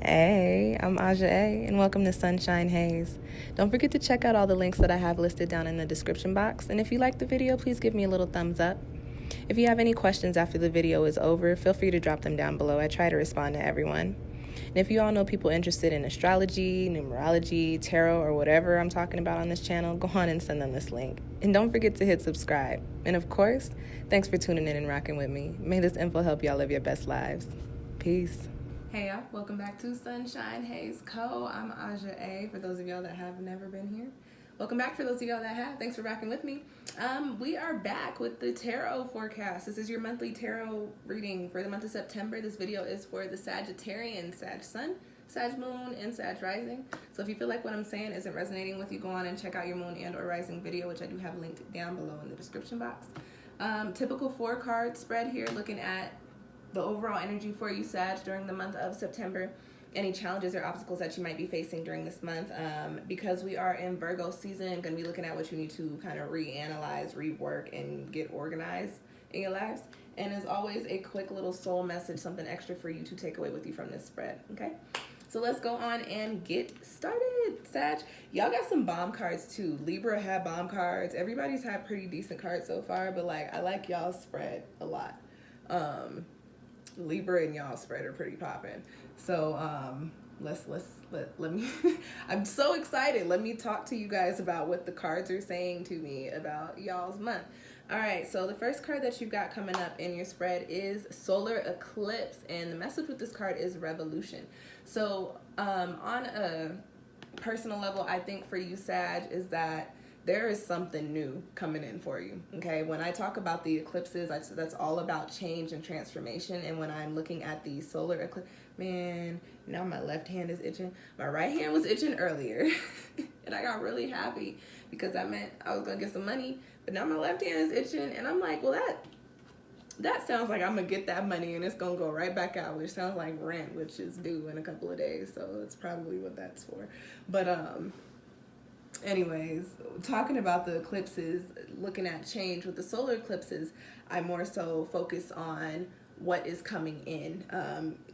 Hey, I'm Aja A, and welcome to Sunshine Haze. Don't forget to check out all the links that I have listed down in the description box, and if you like the video, please give me a little thumbs up. If you have any questions after the video is over, feel free to drop them down below. I try to respond to everyone. And if you all know people interested in astrology, numerology, tarot, or whatever I'm talking about on this channel, go on and send them this link. And don't forget to hit subscribe. And of course, thanks for tuning in and rocking with me. May this info help y'all live your best lives. Peace. Hey y'all, welcome back to SunshinehazeCo. I'm Aja A, for those of y'all that have never been here. Welcome back for those of y'all that have. Thanks for rocking with me. We are back with the tarot forecast. This is your monthly tarot reading for the month of September. This video is for the Sagittarian, Sag Sun, Sag Moon, and Sag Rising. So if you feel like what I'm saying isn't resonating with you, go on and check out your Moon and or Rising video, which I do have linked down below in the description box. Typical 4-card spread here, looking at the overall energy for you, Sag, during the month of September. Any challenges or obstacles that you might be facing during this month. Because we are in Virgo season, going to be looking at what you need to kind of reanalyze, rework, and get organized in your lives. And as always, a quick little soul message, something extra for you to take away with you from this spread, okay? So let's go on and get started, Sag. Y'all got some bomb cards too. Libra had bomb cards. Everybody's had pretty decent cards so far, but like I like y'all's spread a lot. Libra and y'all spread are pretty popping. So let me I'm so excited. Let me talk to you guys about what the cards are saying to me about y'all's month. All right, so the first card that you've got coming up in your spread is solar eclipse, and the message with this card is revolution. So on a personal level, I think for you, Sag, is that there is something new coming in for you, okay? When I talk about the eclipses, that's all about change and transformation. And when I'm looking at the solar eclipse, man, now my left hand is itching. My right hand was itching earlier. And I got really happy because that meant I was gonna get some money. But now my left hand is itching, and I'm like, well, that sounds like I'm gonna get that money and it's gonna go right back out, which sounds like rent, which is due in a couple of days. So that's probably what that's for. But anyways, talking about the eclipses, looking at change with the solar eclipses, I more so focus on what is coming in,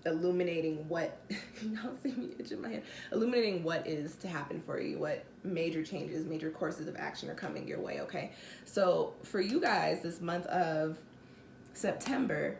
illuminating what y'all see me itching my hand, illuminating what is to happen for you, what major changes, major courses of action are coming your way. Okay, so for you guys, this month of September,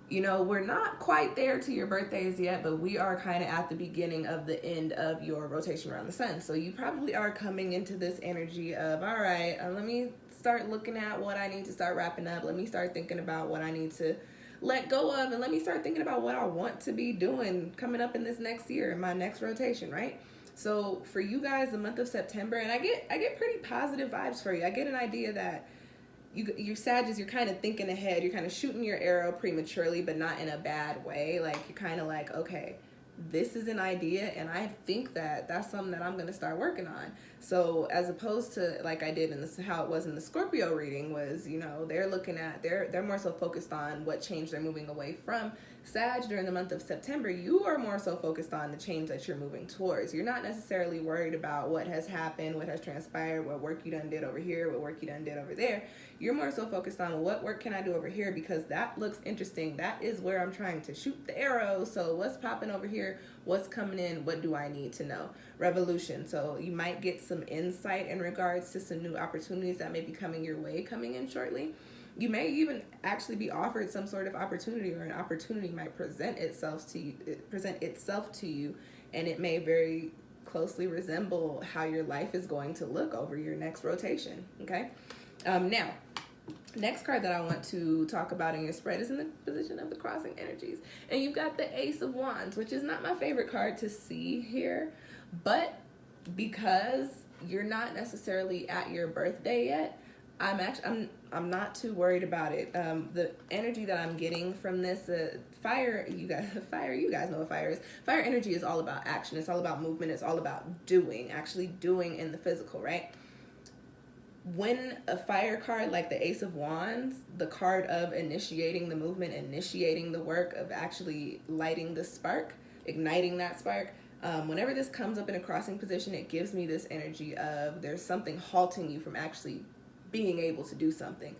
you know, we're not quite there to your birthdays yet, but we are kind of at the beginning of the end of your rotation around the sun. So you probably are coming into this energy of, all right, let me start looking at what I need to start wrapping up. Let me start thinking about what I need to let go of, and let me start thinking about what I want to be doing coming up in this next year, in my next rotation, right? So for you guys, the month of September, and I get pretty positive vibes for you. I get an idea that you Sagittarius, you're kind of thinking ahead. You're kind of shooting your arrow prematurely, but not in a bad way. Like, you're kind of like, okay, this is an idea, and I think that that's something that I'm going to start working on. So as opposed to like I did in this, how it was in the Scorpio reading was, you know, they're looking at, they're more so focused on what change they're moving away from. Sag, during the month of September, you are more so focused on the change that you're moving towards. You're not necessarily worried about what has happened, what has transpired, what work you done did over here, what work you done did over there. You're more so focused on what work can I do over here, because that looks interesting. That is where I'm trying to shoot the arrow. So what's popping over here? What's coming in? What do I need to know? Revolution. So you might get some insight in regards to some new opportunities that may be coming your way, coming in shortly. You may even actually be offered some sort of opportunity, or an opportunity might present itself to you, and it may very closely resemble how your life is going to look over your next rotation. Okay. Now, next card that I want to talk about in your spread is in the position of the crossing energies, and you've got the Ace of Wands, which is not my favorite card to see here, but because you're not necessarily at your birthday yet, I'm not too worried about it. The energy that I'm getting from this fire, you guys know what fire is. Fire energy is all about action. It's all about movement. It's all about doing, actually doing in the physical, right? When a fire card like the Ace of Wands, the card of initiating the movement, initiating the work, of actually lighting the spark, igniting that spark, whenever this comes up in a crossing position, it gives me this energy of there's something halting you from actually being able to do something.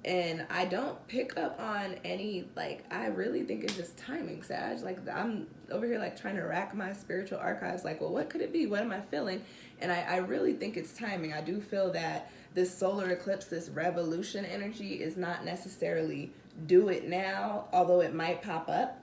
And I don't pick up on any, like, I really think it's just timing, Sag. Like, I'm over here, like, trying to rack my spiritual archives, like, well, what could it be? What am I feeling? And I really think it's timing. I do feel that this solar eclipse, this revolution energy is not necessarily do it now, although it might pop up.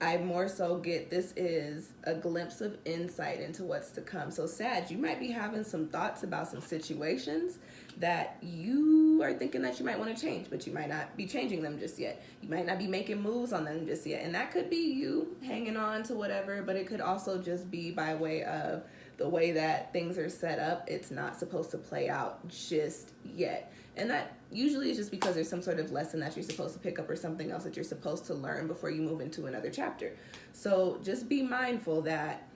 I more so get this is a glimpse of insight into what's to come. So, Sag, you might be having some thoughts about some situations that you are thinking that you might want to change, but you might not be changing them just yet. You might not be making moves on them just yet. And that could be you hanging on to whatever, but it could also just be by way of the way that things are set up. It's not supposed to play out just yet. And that usually is just because there's some sort of lesson that you're supposed to pick up or something else that you're supposed to learn before you move into another chapter. So just be mindful that,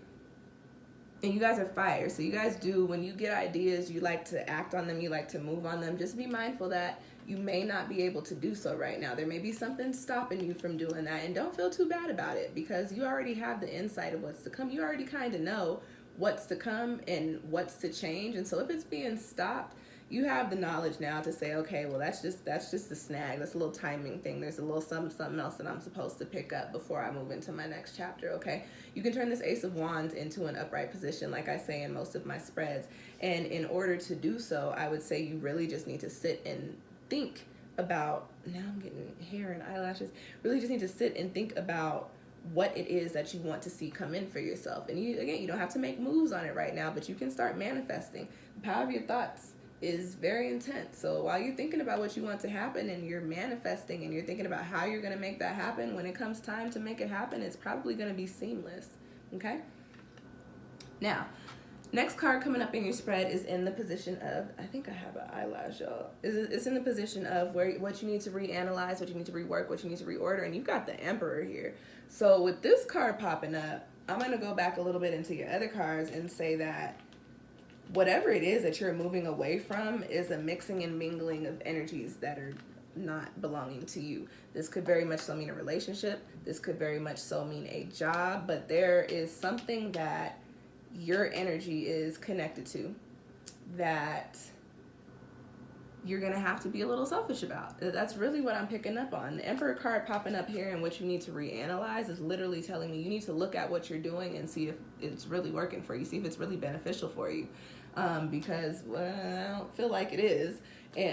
and you guys are fire, so you guys do, when you get ideas, you like to act on them, you like to move on them. Just be mindful that you may not be able to do so right now. There may be something stopping you from doing that, and don't feel too bad about it because you already have the insight of what's to come. You already kind of know what's to come and what's to change. And so if it's being stopped, you have the knowledge now to say, okay, well, that's just a snag. That's a little timing thing. There's a little something else that I'm supposed to pick up before I move into my next chapter, okay? You can turn this Ace of Wands into an upright position, like I say in most of my spreads. And in order to do so, I would say you really just need to sit and think about, now I'm getting hair and eyelashes, really just need to sit and think about what it is that you want to see come in for yourself. And you don't have to make moves on it right now, but you can start manifesting. The power of your thoughts is very intense. So while you're thinking about what you want to happen and you're manifesting and you're thinking about how you're going to make that happen, when it comes time to make it happen, it's probably going to be seamless. Okay? Now, next card coming up in your spread is in the position of, I think I have an eyelash, y'all. It's in the position of what you need to reanalyze, what you need to rework, what you need to reorder, and you've got the Emperor here. So with this card popping up, I'm going to go back a little bit into your other cards and say that whatever it is that you're moving away from is a mixing and mingling of energies that are not belonging to you. This could very much so mean a relationship. This could very much so mean a job, but there is something that your energy is connected to that you're going to have to be a little selfish about. That's really what I'm picking up on. The Emperor card popping up here and what you need to reanalyze is literally telling me you need to look at what you're doing and see if it's really working for you, see if it's really beneficial for you. Because, well, I don't feel like it is,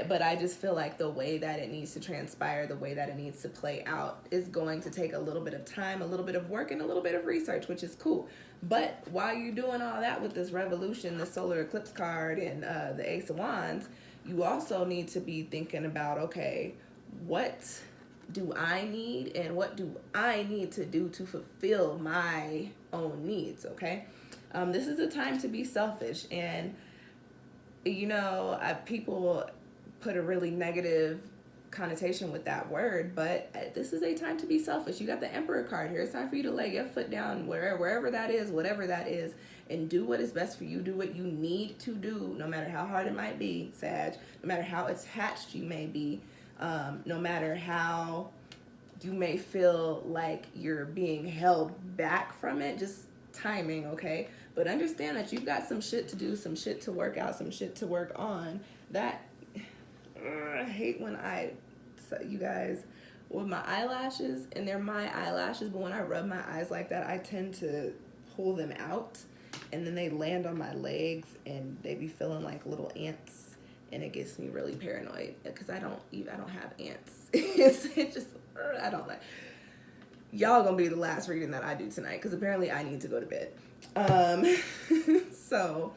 but I just feel like the way that it needs to transpire, the way that it needs to play out is going to take a little bit of time, a little bit of work, and a little bit of research, which is cool. But while you're doing all that with this revolution, the solar eclipse card, and the Ace of Wands, you also need to be thinking about, okay, what do I need and what do I need to do to fulfill my own needs, okay? This is a time to be selfish, and people put a really negative connotation with that word, but this is a time to be selfish. You got the Emperor card here. It's time for you to lay your foot down wherever that is, whatever that is, and do what is best for you. Do what you need to do, no matter how hard it might be, Sag, no matter how attached you may be, no matter how you may feel like you're being held back from it. Just timing, okay? But understand that you've got some shit to do, some shit to work out, some shit to work on. That I hate when you guys, with my eyelashes, and they're my eyelashes, but when I rub my eyes like that, I tend to pull them out, and then they land on my legs, and they be feeling like little ants, and it gets me really paranoid because I don't have ants. It just I don't like. Y'all gonna be the last reading that I do tonight because apparently I need to go to bed. So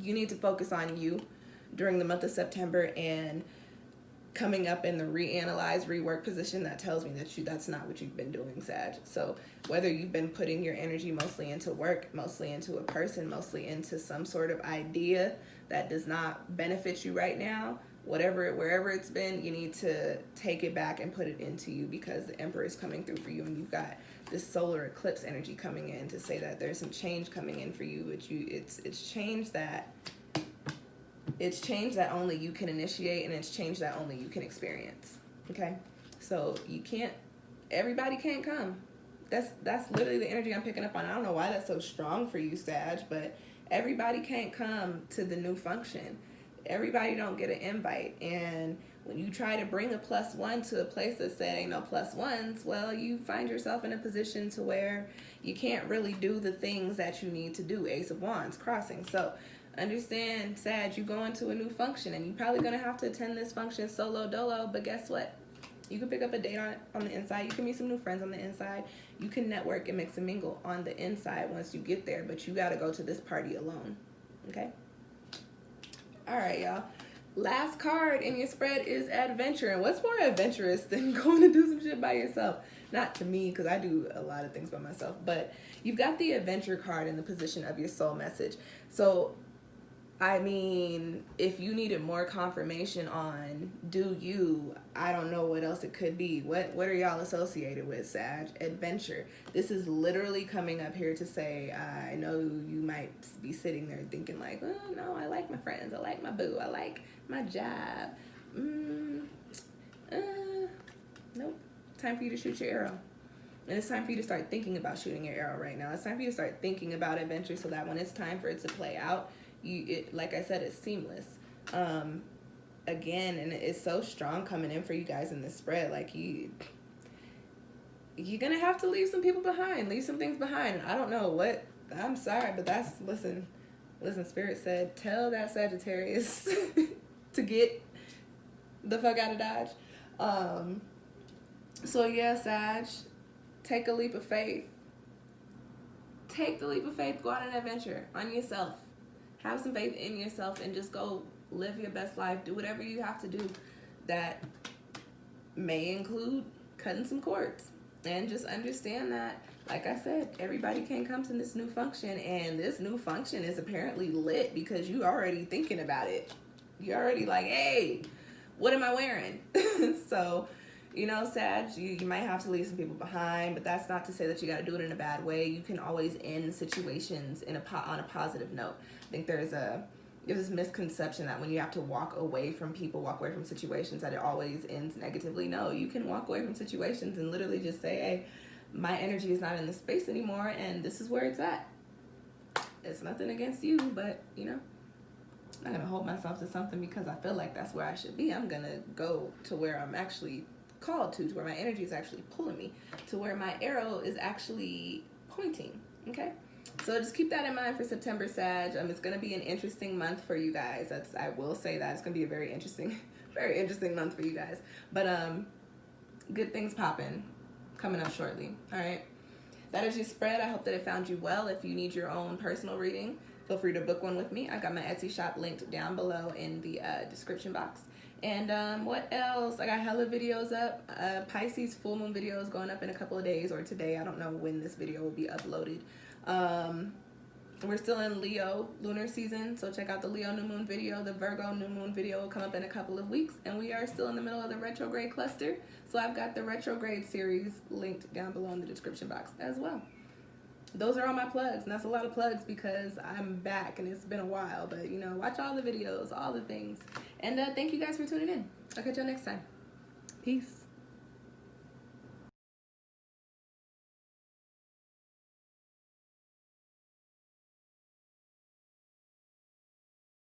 you need to focus on you during the month of September, and coming up in the reanalyze, rework position, that tells me that that's not what you've been doing, Sag. So whether you've been putting your energy mostly into work, mostly into a person, mostly into some sort of idea that does not benefit you right now, wherever it's been, you need to take it back and put it into you, because the Emperor is coming through for you, and you've got this solar eclipse energy coming in to say that there's some change coming in for you. It's change that only you can initiate, and it's change that only you can experience. Okay, so everybody can't come. That's literally the energy I'm picking up on. I don't know why that's so strong for you, Sag, but everybody can't come to the new function. Everybody don't get an invite, and When you try to bring a +1 to a place that said ain't no +1s, well, you find yourself in a position to where you can't really do the things that you need to do. Ace of Wands, crossing. So understand, Sag, you go into a new function, and you're probably going to have to attend this function solo dolo, but guess what? You can pick up a date on the inside. You can meet some new friends on the inside. You can network and mix and mingle on the inside once you get there, but you got to go to this party alone, okay? All right, y'all. Last card in your spread is adventure. And what's more adventurous than going to do some shit by yourself? Not to me, because I do a lot of things by myself, but you've got the adventure card in the position of your soul message. So I mean, if you needed more confirmation on do you, I don't know what else it could be. What are y'all associated with, Sag? Adventure. This is literally coming up here to say, I know you might be sitting there thinking like, oh, no, I like my friends. I like my boo. I like my job. Nope. Time for you to shoot your arrow. And it's time for you to start thinking about shooting your arrow right now. It's time for you to start thinking about adventure so that when it's time for it to play out, like I said, it's seamless. Again, and it's so strong coming in for you guys in this spread. Like you're gonna have to leave some people behind, leave some things behind. And I don't know what. I'm sorry, but that's listen. Spirit said, tell that Sagittarius to get the fuck out of Dodge. So yeah, Sag, take a leap of faith. Take the leap of faith. Go on an adventure on yourself. Have some faith in yourself and just go live your best life. Do whatever you have to do that may include cutting some cords. And just understand that, like I said, everybody can't come to this new function. And this new function is apparently lit because you already thinking about it. You're already like, hey, what am I wearing? So, you know, Sag, you might have to leave some people behind, but that's not to say that you got to do it in a bad way. You can always end situations on a positive note. I think there's this misconception that when you have to walk away from people, walk away from situations, that it always ends negatively. No, you can walk away from situations and literally just say, hey, my energy is not in this space anymore, and this is where it's at. It's nothing against you, but, you know, I'm not going to hold myself to something because I feel like that's where I should be. I'm going to go to where I'm actually called to where my energy is actually pulling me, to where my arrow is actually pointing, okay? So just keep that in mind for September, Sag. It's going to be an interesting month for you guys. I will say that. It's going to be a very interesting month for you guys. But good things popping coming up shortly, all right? That is your spread. I hope that it found you well. If you need your own personal reading, feel free to book one with me. I got my Etsy shop linked down below in the description box. And what else? I got hella videos up. Pisces full moon videos going up in a couple of days or today. I don't know when this video will be uploaded. We're still in Leo lunar season, so check out the Leo new moon video. The Virgo new moon video will come up in a couple of weeks, and we are still in the middle of the retrograde cluster, so I've got the retrograde series linked down below in the description box as well. Those are all my plugs, and that's a lot of plugs because I'm back and it's been a while, but you know, watch all the videos, all the things, and thank you guys for tuning in. I'll catch y'all next time. Peace.